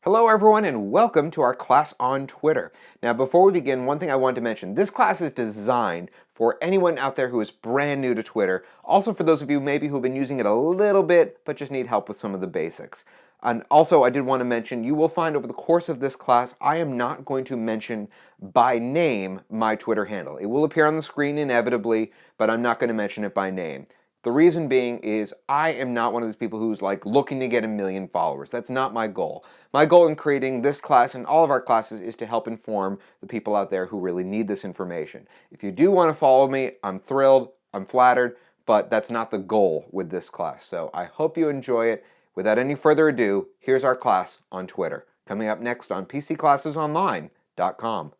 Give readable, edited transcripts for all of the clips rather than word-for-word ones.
Hello everyone and welcome to our class on Twitter. Now before we begin, one thing I want to mention, this class is designed for anyone out there who is brand new to Twitter, also for those of you maybe who've been using it a little bit but just need help with some of the basics. And also I did want to mention, you will find over the course of this class, I am not going to mention by name my Twitter handle. It will appear on the screen inevitably, but I'm not going to mention it by name. The reason being is I am not one of those people who's like looking to get 1 million followers. That's not my goal. My goal in creating this class and all of our classes is to help inform the people out there who really need this information. If you do want to follow me, I'm thrilled, I'm flattered, but that's not the goal with this class. So I hope you enjoy it. Without any further ado, here's our class on Twitter. Coming up next on PCClassesOnline.com.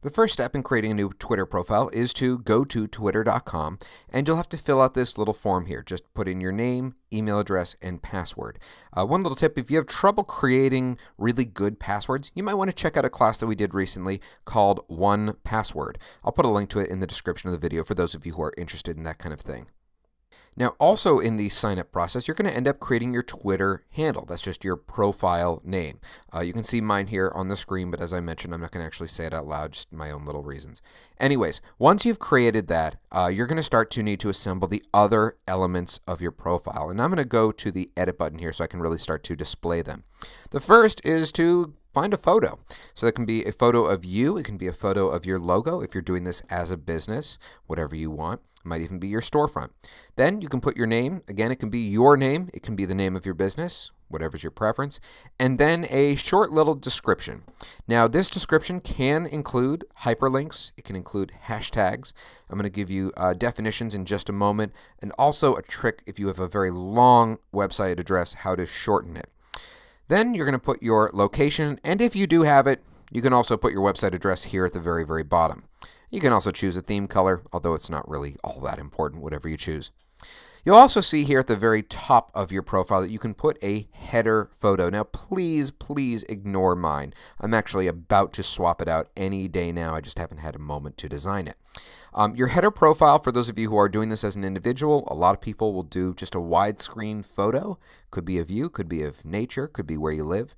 The first step in creating a new Twitter profile is to go to twitter.com, and you'll have to fill out this little form here. Just put in your name, email address, and password. One little tip, if you have trouble creating really good passwords, you might want to check out a class that we did recently called 1Password. I'll put a link to it in the description of the video for those of you who are interested in that kind of thing. Now, also in the sign-up process, you're going to end up creating your Twitter handle. That's just your profile name. You can see mine here on the screen, but as I mentioned, I'm not going to actually say it out loud, just my own little reasons. Anyways, once you've created that, you're going to start to need to assemble the other elements of your profile. And I'm going to go to the edit button here so I can really start to display them. The first is to find a photo. So that can be a photo of you. It can be a photo of your logo if you're doing this as a business, whatever you want. It might even be your storefront. Then you can put your name. Again, it can be your name. It can be the name of your business, whatever's your preference. And then a short little description. Now, this description can include hyperlinks. It can include hashtags. I'm going to give you definitions in just a moment, and also a trick if you have a very long website address, how to shorten it. Then you're going to put your location, and if you do have it, you can also put your website address here at the very, very bottom. You can also choose a theme color, although it's not really all that important, whatever you choose. You'll also see here at the very top of your profile that you can put a header photo. Now, please ignore mine. I'm actually about to swap it out any day now. I just haven't had a moment to design it. Your header profile, for those of you who are doing this as an individual, a lot of people will do just a widescreen photo. Could be of you, could be of nature, could be where you live.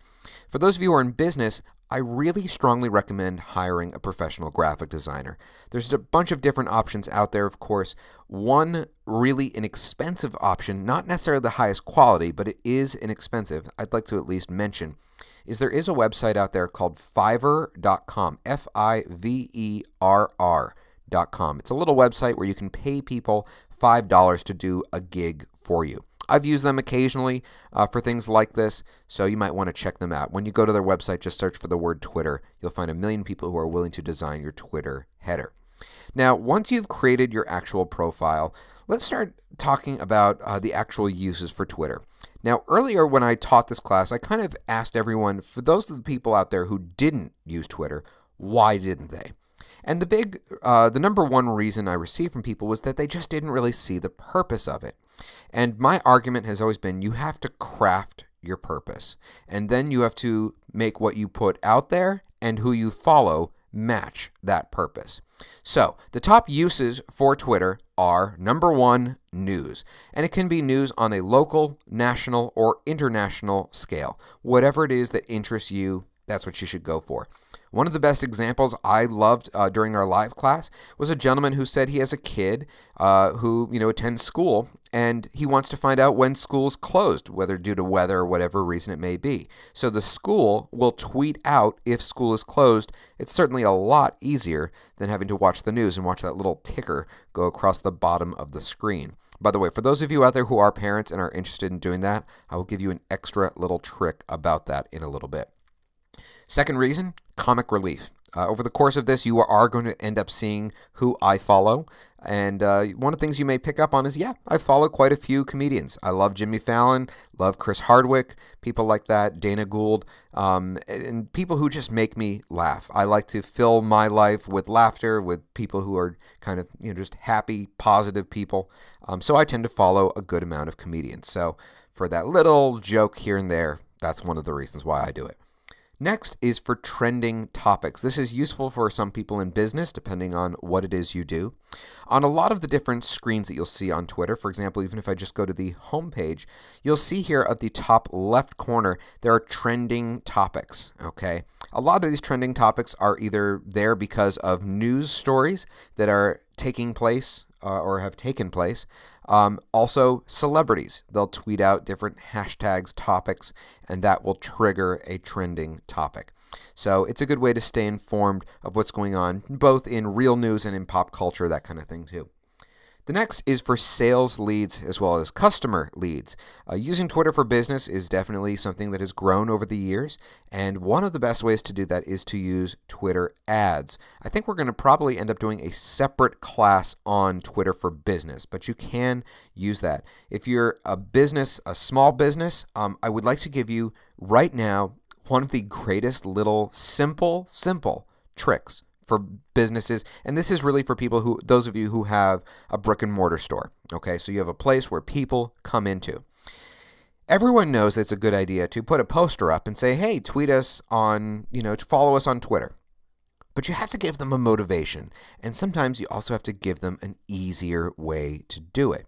For those of you who are in business, I really strongly recommend hiring a professional graphic designer. There's a bunch of different options out there, of course. One really inexpensive option, not necessarily the highest quality, but it is inexpensive, I'd like to at least mention, is there is a website out there called Fiverr.com, Fiverr.com. It's a little website where you can pay people $5 to do a gig for you. I've used them occasionally for things like this, so you might want to check them out. When you go to their website, just search for the word Twitter. You'll find 1 million people who are willing to design your Twitter header. Now, once you've created your actual profile, let's start talking about the actual uses for Twitter. Now, earlier when I taught this class, I kind of asked everyone, for those of the people out there who didn't use Twitter, why didn't they? And the number one reason I received from people was that they just didn't really see the purpose of it. And my argument has always been you have to craft your purpose. And then you have to make what you put out there and who you follow match that purpose. So the top uses for Twitter are, number one, news. And it can be news on a local, national, or international scale. Whatever it is that interests you, that's what you should go for. One of the best examples I loved during our live class was a gentleman who said he has a kid who attends school, and he wants to find out when school's closed, whether due to weather or whatever reason it may be. So the school will tweet out if school is closed. It's certainly a lot easier than having to watch the news and watch that little ticker go across the bottom of the screen. By the way, for those of you out there who are parents and are interested in doing that, I will give you an extra little trick about that in a little bit. Second reason, comic relief. Over the course of this, you are going to end up seeing who I follow. And one of the things you may pick up on is, I follow quite a few comedians. I love Jimmy Fallon, love Chris Hardwick, people like that, Dana Gould, and people who just make me laugh. I like to fill my life with laughter, with people who are kind of just happy, positive people. So I tend to follow a good amount of comedians. So for that little joke here and there, that's one of the reasons why I do it. Next is for trending topics. This is useful for some people in business, depending on what it is you do. On a lot of the different screens that you'll see on Twitter, for example, even if I just go to the home page, you'll see here at the top left corner, there are trending topics, okay? A lot of these trending topics are either there because of news stories that are taking place or have taken place. Also, celebrities. They'll tweet out different hashtags, topics, and that will trigger a trending topic. So it's a good way to stay informed of what's going on, both in real news and in pop culture, that kind of thing too. The next is for sales leads as well as customer leads. Using Twitter for business is definitely something that has grown over the years, and one of the best ways to do that is to use Twitter ads. I think we're going to probably end up doing a separate class on Twitter for business, but you can use that. If you're a business, a small business, I would like to give you right now one of the greatest little simple tricks for businesses, and this is really for people those of you who have a brick and mortar store, okay? So you have a place where people come into. Everyone knows it's a good idea to put a poster up and say, hey, tweet us on, to follow us on Twitter. But you have to give them a motivation, and sometimes you also have to give them an easier way to do it.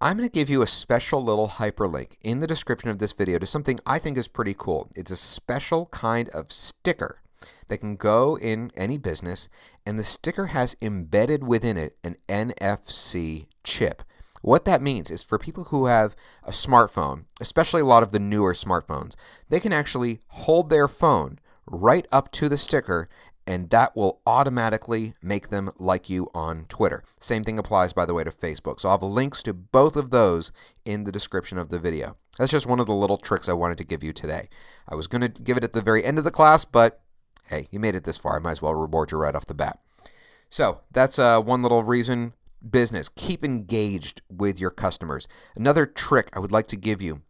I'm going to give you a special little hyperlink in the description of this video to something I think is pretty cool. It's a special kind of sticker that can go in any business, and the sticker has embedded within it an NFC chip. What that means is for people who have a smartphone, especially a lot of the newer smartphones, they can actually hold their phone right up to the sticker, and that will automatically make them like you on Twitter. Same thing applies, by the way, to Facebook. So I'll have links to both of those in the description of the video. That's just one of the little tricks I wanted to give you today. I was going to give it at the very end of the class, but hey, you made it this far. I might as well reward you right off the bat. So that's one little reason. Business, keep engaged with your customers. Another trick I would like to give you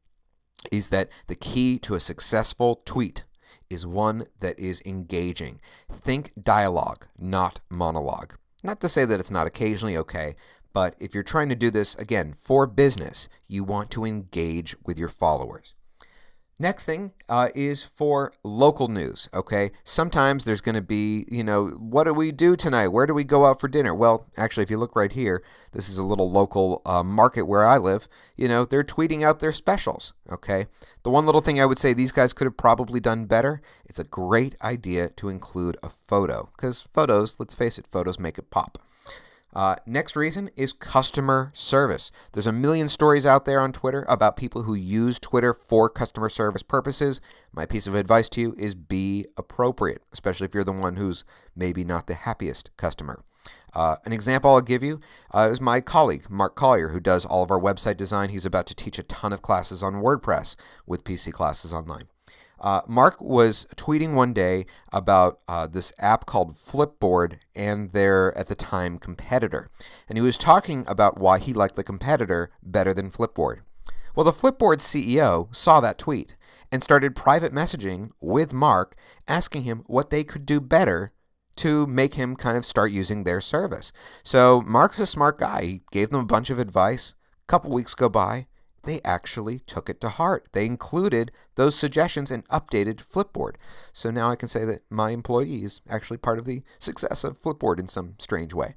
is that the key to a successful tweet is one that is engaging. Think dialogue, not monologue. Not to say that it's not occasionally okay, but if you're trying to do this, again, for business, you want to engage with your followers. Next thing is for local news, okay? Sometimes there's going to be, what do we do tonight? Where do we go out for dinner? Well, actually, if you look right here, this is a little local market where I live. They're tweeting out their specials, okay? The one little thing I would say these guys could have probably done better, it's a great idea to include a photo, because photos, let's face it, photos make it pop. Next reason is customer service. There's a million stories out there on Twitter about people who use Twitter for customer service purposes. My piece of advice to you is be appropriate, especially if you're the one who's maybe not the happiest customer. An example I'll give you is my colleague, Mark Collier, who does all of our website design. He's about to teach a ton of classes on WordPress with PC Classes Online. Mark was tweeting one day about this app called Flipboard and their, at the time, competitor. And he was talking about why he liked the competitor better than Flipboard. Well, the Flipboard CEO saw that tweet and started private messaging with Mark, asking him what they could do better to make him kind of start using their service. So Mark's a smart guy. He gave them a bunch of advice. A couple weeks go by. They actually took it to heart. They included those suggestions and updated Flipboard. So now I can say that my employee is actually part of the success of Flipboard in some strange way.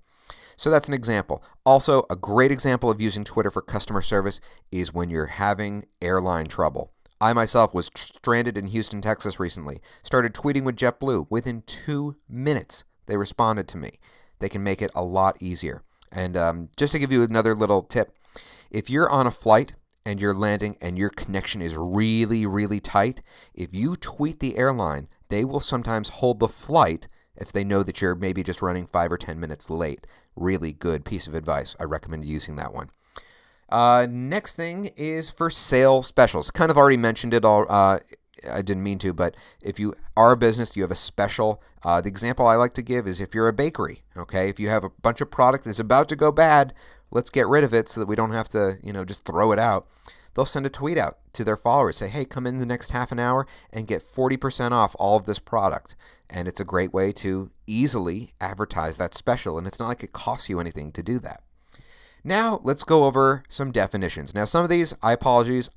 So that's an example. Also, a great example of using Twitter for customer service is when you're having airline trouble. I myself was stranded in Houston, Texas recently. Started tweeting with JetBlue. Within 2 minutes, they responded to me. They can make it a lot easier. And just to give you another little tip, if you're on a flight and you're landing and your connection is really, really tight, if you tweet the airline, they will sometimes hold the flight if they know that you're maybe just running 5 or 10 minutes late. Really good piece of advice. I recommend using that one. Next thing is for sale specials. Kind of already mentioned it all. I didn't mean to, but if you are a business, you have a special. The example I like to give is if you're a bakery, okay? If you have a bunch of product that's about to go bad, let's get rid of it so that we don't have to, just throw it out. They'll send a tweet out to their followers, say, hey, come in the next half an hour and get 40% off all of this product. And it's a great way to easily advertise that special, and it's not like it costs you anything to do that. Now, let's go over some definitions. Now, some of these, I apologize,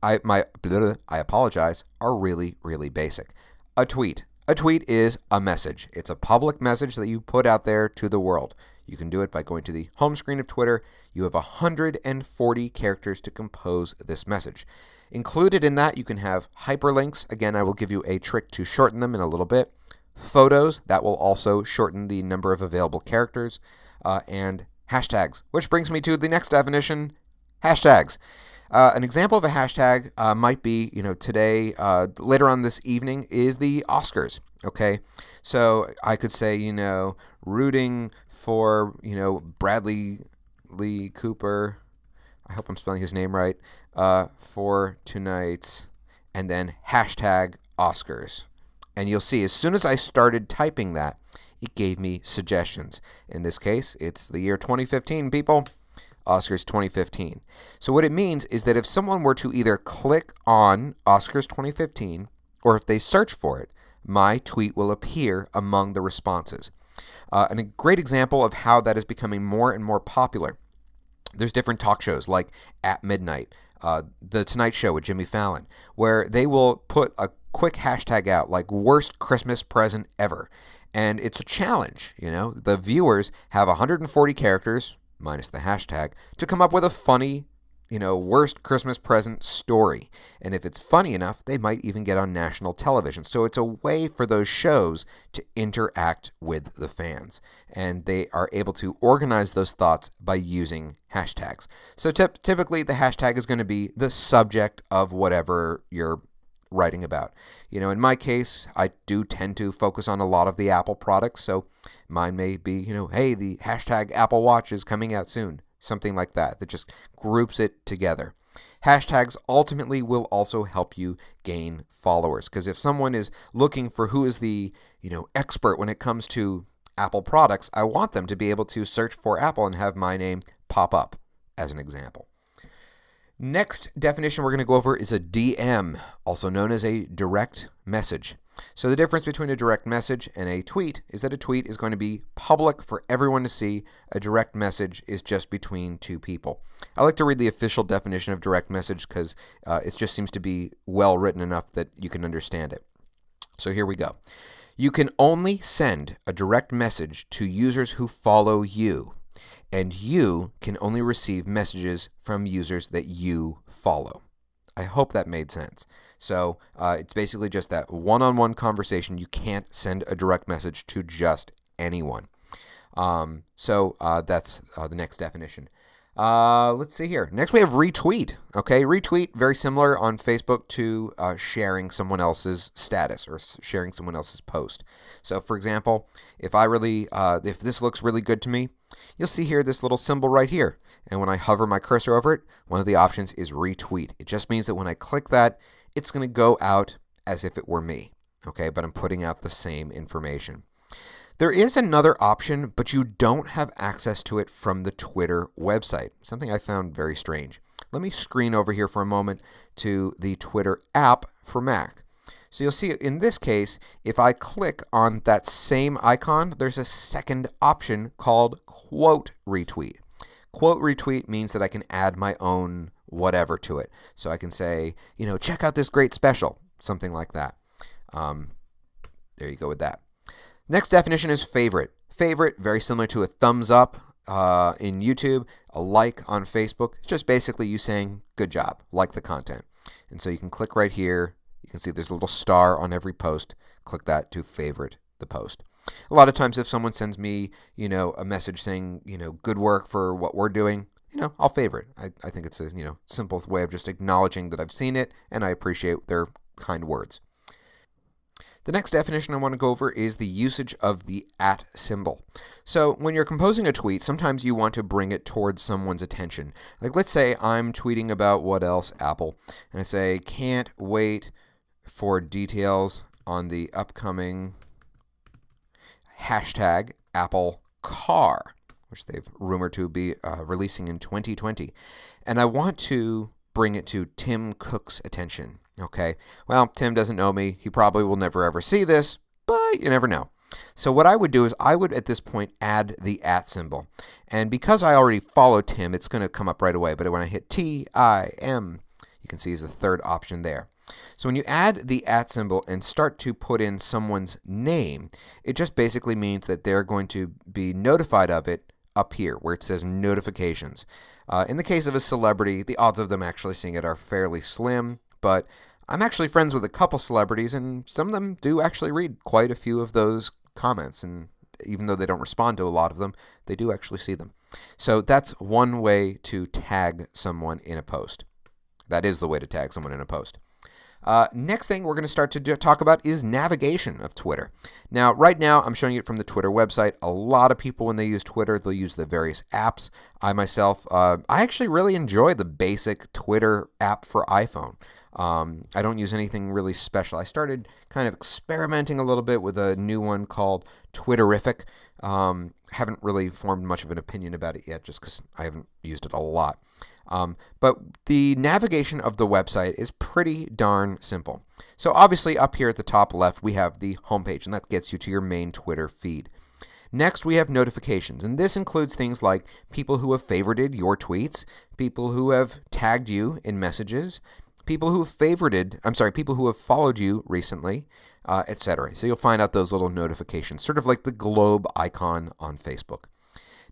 are really, really basic. A tweet. A tweet is a message. It's a public message that you put out there to the world. You can do it by going to the home screen of Twitter. You have 140 characters to compose this message. Included in that, you can have hyperlinks. Again, I will give you a trick to shorten them in a little bit. Photos, that will also shorten the number of available characters. And hashtags, which brings me to the next definition, hashtags. An example of a hashtag might be, today, later on this evening, is the Oscars, okay? So I could say, rooting for, Bradley Lee Cooper, I hope I'm spelling his name right, for tonight's, and then hashtag Oscars. And you'll see, as soon as I started typing that, it gave me suggestions. In this case, it's the year 2015, people. Oscars 2015. So what it means is that if someone were to either click on Oscars 2015 or if they search for it, my tweet will appear among the responses. And a great example of how that is becoming more and more popular. There's different talk shows like At Midnight, The Tonight Show with Jimmy Fallon, where they will put a quick hashtag out like worst Christmas present ever. And it's a challenge, The viewers have 140 characters, minus the hashtag, to come up with a funny, worst Christmas present story. And if it's funny enough, they might even get on national television. So it's a way for those shows to interact with the fans. And they are able to organize those thoughts by using hashtags. So typically the hashtag is going to be the subject of whatever you're writing about. In my case, I do tend to focus on a lot of the Apple products, so mine may be, hey, the hashtag Apple Watch is coming out soon, something like that just groups it together. Hashtags ultimately will also help you gain followers, because if someone is looking for who is the, expert when it comes to Apple products, I want them to be able to search for Apple and have my name pop up, as an example. Next definition we're going to go over is a DM, also known as a direct message. So the difference between a direct message and a tweet is that a tweet is going to be public for everyone to see. A direct message is just between two people. I like to read the official definition of direct message because it just seems to be well written enough that you can understand it. So here we go. You can only send a direct message to users who follow you, and you can only receive messages from users that you follow. I hope that made sense. So it's basically just that one-on-one conversation. You can't send a direct message to just anyone. So that's the next definition. Let's see here. Next we have retweet. Okay, retweet, very similar on Facebook to sharing someone else's status or sharing someone else's post. So for example, if this looks really good to me, you'll see here this little symbol right here. And when I hover my cursor over it, one of the options is retweet. It just means that when I click that, it's going to go out as if it were me. Okay, but I'm putting out the same information. There is another option, but you don't have access to it from the Twitter website, something I found very strange. Let me screen over here for a moment to the Twitter app for Mac. So you'll see in this case, if I click on that same icon, there's a second option called quote retweet. Quote retweet means that I can add my own whatever to it. So I can say, check out this great special, something like that. There you go with that. Next definition is favorite. Favorite, very similar to a thumbs up in YouTube, a like on Facebook. It's just basically you saying, good job, like the content. And so you can click right here. You can see there's a little star on every post. Click that to favorite the post. A lot of times if someone sends me, a message saying, good work for what we're doing, I'll favorite. I think it's a, simple way of just acknowledging that I've seen it and I appreciate their kind words. The next definition I want to go over is the usage of the @ symbol. So when you're composing a tweet, sometimes you want to bring it towards someone's attention. Like let's say I'm tweeting about what else, Apple, and I say, can't wait for details on the upcoming hashtag Apple Car, which they've rumored to be releasing in 2020. And I want to bring it to Tim Cook's attention. Okay, well, Tim doesn't know me. He probably will never ever see this, but you never know. So what I would do is I would at this point add the @ symbol. And because I already follow Tim, it's going to come up right away. But when I hit TIM, you can see is the third option there. So when you add the @ symbol and start to put in someone's name, it just basically means that they're going to be notified of it up here where it says notifications. In the case of a celebrity, the odds of them actually seeing it are fairly slim, but I'm actually friends with a couple celebrities, and some of them do actually read quite a few of those comments, and even though they don't respond to a lot of them, they do actually see them. So that's one way to tag someone in a post. That is the way to tag someone in a post. Next thing we're going to start to talk about is navigation of Twitter. Now, right now, I'm showing it from the Twitter website. A lot of people, when they use Twitter, they'll use the various apps. I myself, I actually really enjoy the basic Twitter app for iPhone. I don't use anything really special. I started kind of experimenting a little bit with a new one called Twitterrific. Haven't really formed much of an opinion about it yet just because I haven't used it a lot. But the navigation of the website is pretty darn simple. So obviously up here at the top left we have the homepage, and that gets you to your main Twitter feed. Next we have notifications, and this includes things like people who have favorited your tweets, people who have tagged you in messages, people who have followed you recently, etc. So you'll find out those little notifications, sort of like the globe icon on Facebook.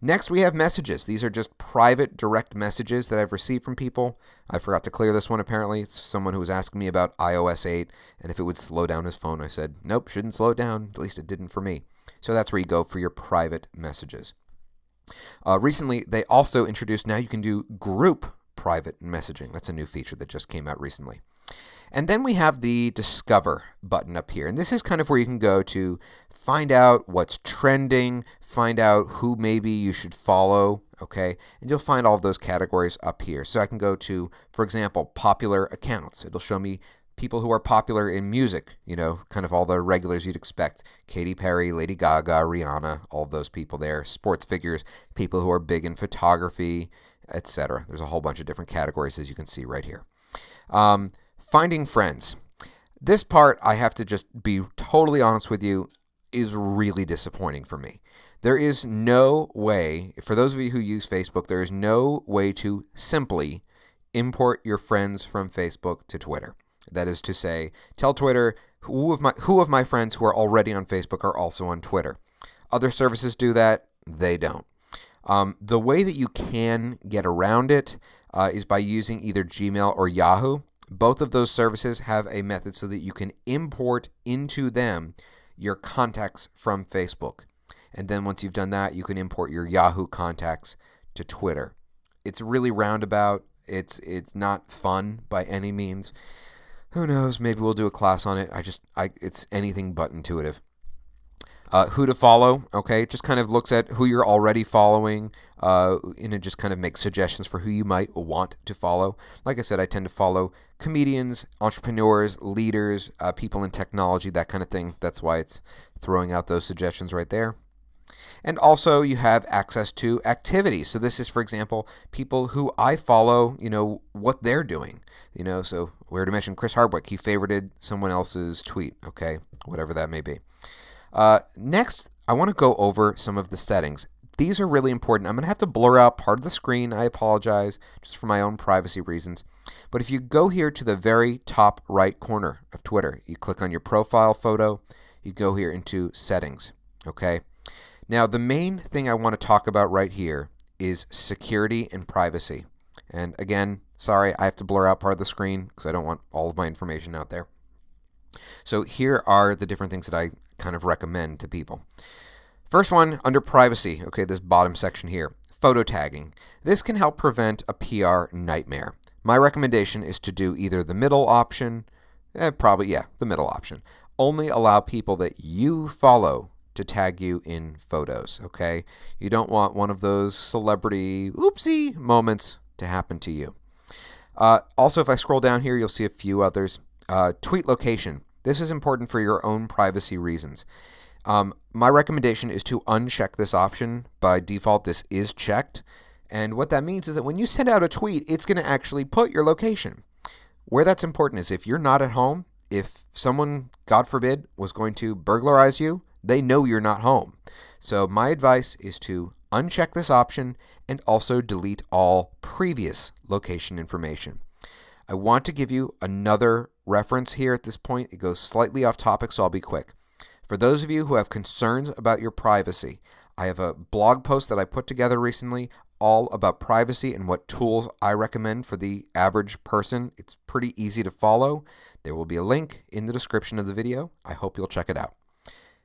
Next, we have messages. These are just private, direct messages that I've received from people. I forgot to clear this one, apparently. It's someone who was asking me about iOS 8 and if it would slow down his phone. I said, nope, shouldn't slow it down. At least it didn't for me. So that's where you go for your private messages. Recently, they also introduced, now you can do group private messaging. That's a new feature that just came out recently. And then we have the Discover button up here. And this is kind of where you can go to find out what's trending, find out who maybe you should follow, okay? And you'll find all of those categories up here. So I can go to, for example, popular accounts. It'll show me people who are popular in music, kind of all the regulars you'd expect. Katy Perry, Lady Gaga, Rihanna, all of those people there. Sports figures, people who are big in photography, etc. There's a whole bunch of different categories, as you can see right here. Finding friends. This part, I have to just be totally honest with you, is really disappointing for me. There is no way, for those of you who use Facebook, there is no way to simply import your friends from Facebook to Twitter. That is to say, tell Twitter who of my friends who are already on Facebook are also on Twitter. Other services do that. They don't. The way that you can get around it is by using either Gmail or Yahoo. Both of those services have a method so that you can import into them your contacts from Facebook. And then once you've done that, you can import your Yahoo contacts to Twitter. It's really roundabout. It's not fun by any means. Who knows? Maybe we'll do a class on it. It's anything but intuitive. Who to follow, okay? It just kind of looks at who you're already following, and it just kind of makes suggestions for who you might want to follow. Like I said, I tend to follow comedians, entrepreneurs, leaders, people in technology, that kind of thing. That's why it's throwing out those suggestions right there. And also you have access to activities. So this is, for example, people who I follow, what they're doing. So we already mentioned Chris Hardwick. He favorited someone else's tweet, okay? Whatever that may be. Next, I want to go over some of the settings. These are really important. I'm going to have to blur out part of the screen. I apologize, just for my own privacy reasons. But if you go here to the very top right corner of Twitter, you click on your profile photo, you go here into settings, okay? Now, the main thing I want to talk about right here is security and privacy. And again, sorry, I have to blur out part of the screen because I don't want all of my information out there. So here are the different things that I kind of recommend to people. First one, under privacy, okay, this bottom section here, photo tagging. This can help prevent a PR nightmare. My recommendation is to do either the middle option, the middle option. Only allow people that you follow to tag you in photos, okay? You don't want one of those celebrity oopsie moments to happen to you. Also, if I scroll down here, you'll see a few others. Tweet location. This is important for your own privacy reasons. My recommendation is to uncheck this option. By default, this is checked. And what that means is that when you send out a tweet, it's going to actually put your location. Where that's important is if you're not at home, if someone, God forbid, was going to burglarize you, they know you're not home. So my advice is to uncheck this option and also delete all previous location information. I want to give you another reference here at this point. It goes slightly off topic, so I'll be quick. For those of you who have concerns about your privacy, I have a blog post that I put together recently all about privacy and what tools I recommend for the average person. It's pretty easy to follow. There will be a link in the description of the video. I hope you'll check it out.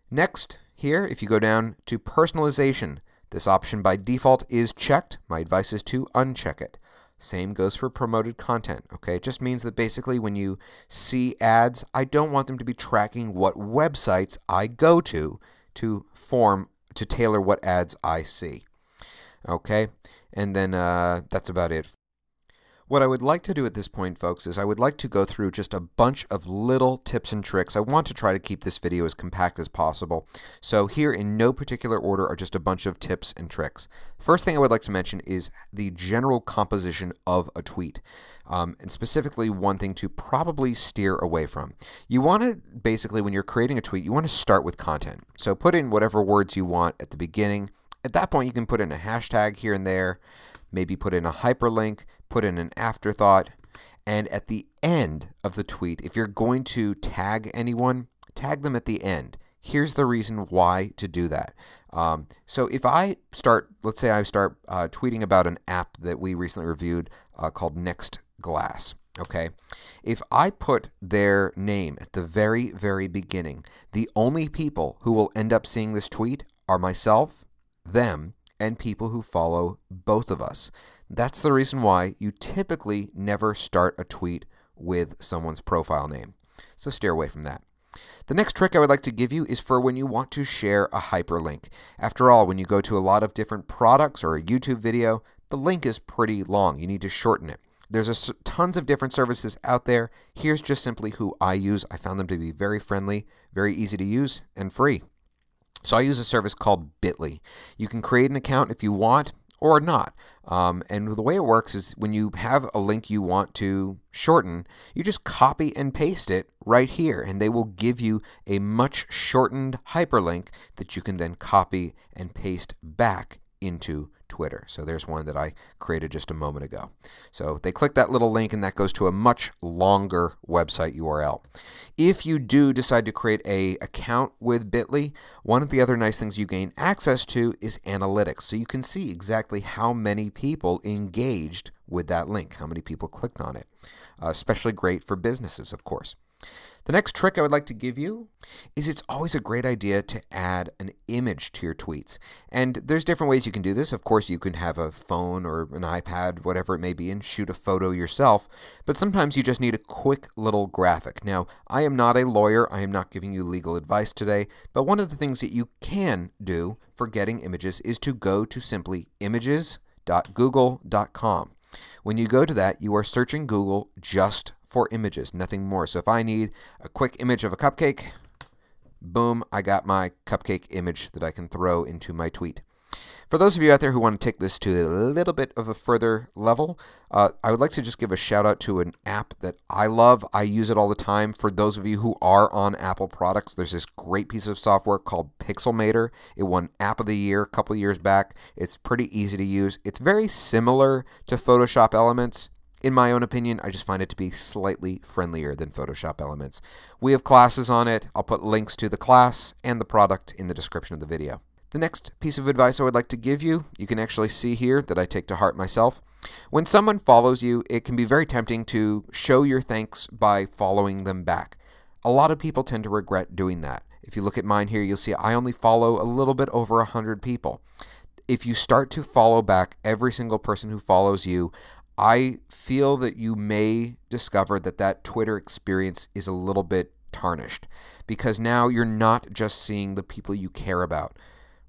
Next, here, if you go down to personalization, this option by default is checked. My advice is to uncheck it. Same goes for promoted content, okay? It just means that basically when you see ads, I don't want them to be tracking what websites I go to tailor what ads I see, okay? And then that's about it. What I would like to do at this point, folks, is I would like to go through just a bunch of little tips and tricks. I want to try to keep this video as compact as possible. So here, in no particular order, are just a bunch of tips and tricks. First thing I would like to mention is the general composition of a tweet. And specifically, one thing to probably steer away from. You want to, basically, when you're creating a tweet, you want to start with content. So put in whatever words you want at the beginning. At that point, you can put in a hashtag here and there. Maybe put in a hyperlink, put in an afterthought, and at the end of the tweet, if you're going to tag anyone, tag them at the end. Here's the reason why to do that. So if I start, let's say I start tweeting about an app that we recently reviewed called NextGlass. Okay, if I put their name at the very, very beginning, the only people who will end up seeing this tweet are myself, them, and people who follow both of us. That's the reason why you typically never start a tweet with someone's profile name. So steer away from that. The next trick I would like to give you is for when you want to share a hyperlink. After all, when you go to a lot of different products or a YouTube video, the link is pretty long. You need to shorten it. There's tons of different services out there. Here's just simply who I use. I found them to be very friendly, very easy to use, and free. So I use a service called Bitly. You can create an account if you want or not. And the way it works is when you have a link you want to shorten, you just copy and paste it right here, and they will give you a much shortened hyperlink that you can then copy and paste back into Twitter. So there's one that I created just a moment ago. So they click that little link and that goes to a much longer website URL. If you do decide to create an account with Bitly, one of the other nice things you gain access to is analytics. So you can see exactly how many people engaged with that link, how many people clicked on it. Especially great for businesses, of course. The next trick I would like to give you is it's always a great idea to add an image to your tweets. And there's different ways you can do this. Of course, you can have a phone or an iPad, whatever it may be, and shoot a photo yourself. But sometimes you just need a quick little graphic. Now, I am not a lawyer. I am not giving you legal advice today. But one of the things that you can do for getting images is to go to simply images.google.com. When you go to that, you are searching Google just for images, nothing more. So if I need a quick image of a cupcake, boom, I got my cupcake image that I can throw into my tweet. For those of you out there who want to take this to a little bit of a further level, I would like to just give a shout out to an app that I love. I use it all the time. For those of you who are on Apple products, there's this great piece of software called Pixelmator. It won App of the Year a couple years back. It's pretty easy to use. It's very similar to Photoshop Elements. In my own opinion, I just find it to be slightly friendlier than Photoshop Elements. We have classes on it. I'll put links to the class and the product in the description of the video. The next piece of advice I would like to give you, you can actually see here that I take to heart myself. When someone follows you, it can be very tempting to show your thanks by following them back. A lot of people tend to regret doing that. If you look at mine here, you'll see I only follow a little bit over 100 people. If you start to follow back every single person who follows you, I feel that you may discover that that Twitter experience is a little bit tarnished because now you're not just seeing the people you care about.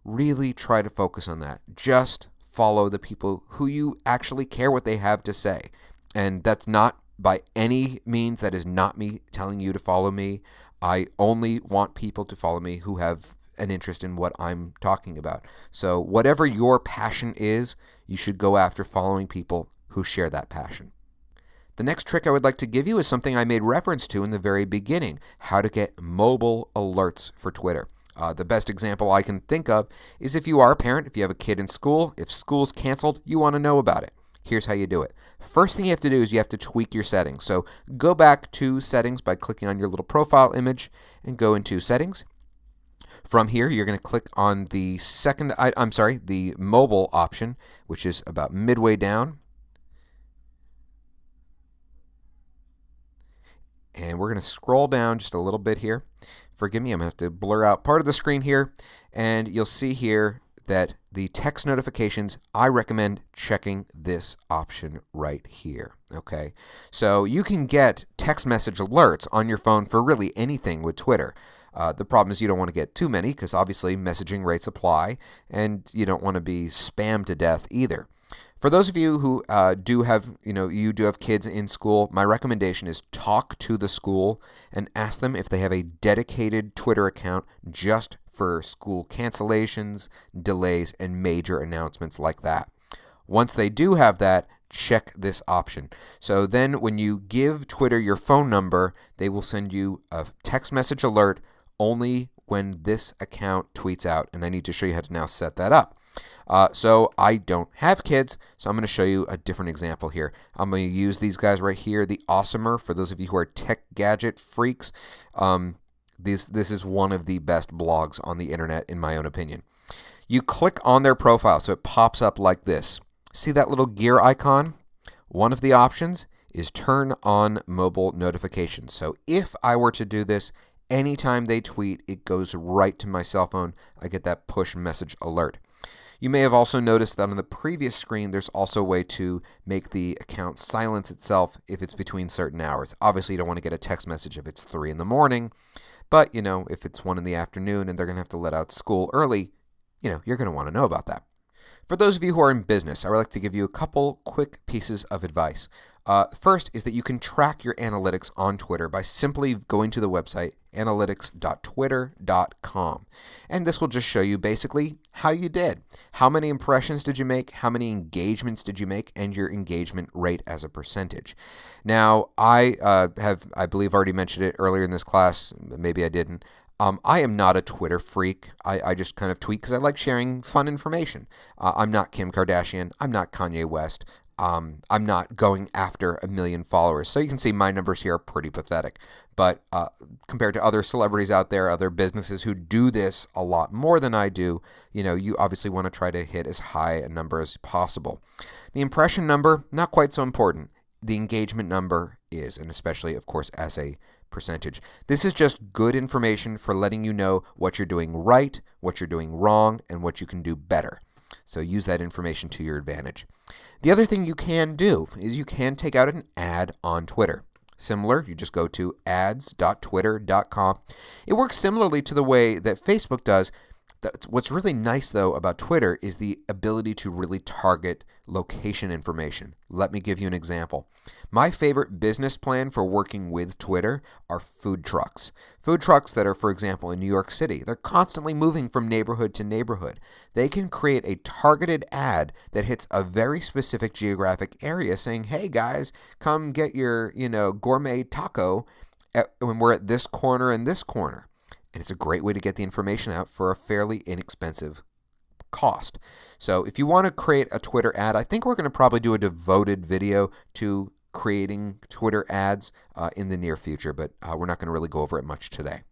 Really try to focus on that. Just follow the people who you actually care what they have to say. And that's not by any means, that is not me telling you to follow me. I only want people to follow me who have an interest in what I'm talking about. So whatever your passion is, you should go after following people who share that passion. The next trick I would like to give you is something I made reference to in the very beginning, how to get mobile alerts for Twitter. The best example I can think of is if you are a parent, if you have a kid in school, if school's canceled, you want to know about it. Here's how you do it. First thing you have to do is you have to tweak your settings. So go back to settings by clicking on your little profile image and go into settings. From here, you're going to click on the the mobile option, which is about midway down. And we're going to scroll down just a little bit here. Forgive me, I'm going to have to blur out part of the screen here. And you'll see here that the text notifications, I recommend checking this option right here. Okay, so you can get text message alerts on your phone for really anything with Twitter. The problem is you don't want to get too many because obviously messaging rates apply, and you don't want to be spammed to death either. For those of you who do have kids in school, my recommendation is talk to the school and ask them if they have a dedicated Twitter account just for school cancellations, delays, and major announcements like that. Once they do have that, check this option. So then when you give Twitter your phone number, they will send you a text message alert only when this account tweets out, and I need to show you how to now set that up. So I don't have kids, so I'm going to show you a different example here. I'm going to use these guys right here, the Awesomer, for those of you who are tech gadget freaks. This is one of the best blogs on the internet, in my own opinion. You click on their profile, so it pops up like this. See that little gear icon? One of the options is turn on mobile notifications. So if I were to do this, anytime they tweet, it goes right to my cell phone. I get that push message alert. You may have also noticed that on the previous screen, there's also a way to make the account silence itself if it's between certain hours. Obviously, you don't want to get a text message if it's 3 in the morning, but, if it's 1 in the afternoon and they're going to have to let out school early, you're going to want to know about that. For those of you who are in business, I would like to give you a couple quick pieces of advice. First is that you can track your analytics on Twitter by simply going to the website analytics.twitter.com. And this will just show you basically how you did. How many impressions did you make? How many engagements did you make? And your engagement rate as a percentage. Now, I believe already mentioned it earlier in this class. Maybe I didn't. I am not a Twitter freak. I just kind of tweet because I like sharing fun information. I'm not Kim Kardashian. I'm not Kanye West. I'm not going after 1 million followers. So you can see my numbers here are pretty pathetic. But compared to other celebrities out there, other businesses who do this a lot more than I do, you obviously want to try to hit as high a number as possible. The impression number, not quite so important. The engagement number is, and especially, of course, as a percentage. This is just good information for letting you know what you're doing right, what you're doing wrong, and what you can do better. So use that information to your advantage. The other thing you can do is you can take out an ad on Twitter. Similar, you just go to ads.twitter.com. It works similarly to the way that Facebook does. What's really nice, though, about Twitter is the ability to really target location information. Let me give you an example. My favorite business plan for working with Twitter are food trucks. Food trucks that are, for example, in New York City. They're constantly moving from neighborhood to neighborhood. They can create a targeted ad that hits a very specific geographic area saying, hey, guys, come get your, gourmet taco when we're at this corner and this corner. And it's a great way to get the information out for a fairly inexpensive cost. So if you want to create a Twitter ad, I think we're going to probably do a devoted video to creating Twitter ads in the near future, but we're not going to really go over it much today.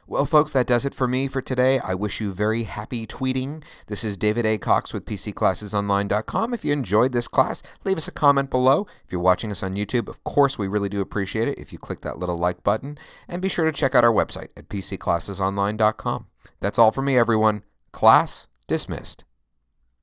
Well, folks, that does it for me for today. I wish you very happy tweeting. This is David A. Cox with PCClassesOnline.com. If you enjoyed this class, leave us a comment below. If you're watching us on YouTube, of course, we really do appreciate it if you click that little like button. And be sure to check out our website at PCClassesOnline.com. That's all for me, everyone. Class dismissed.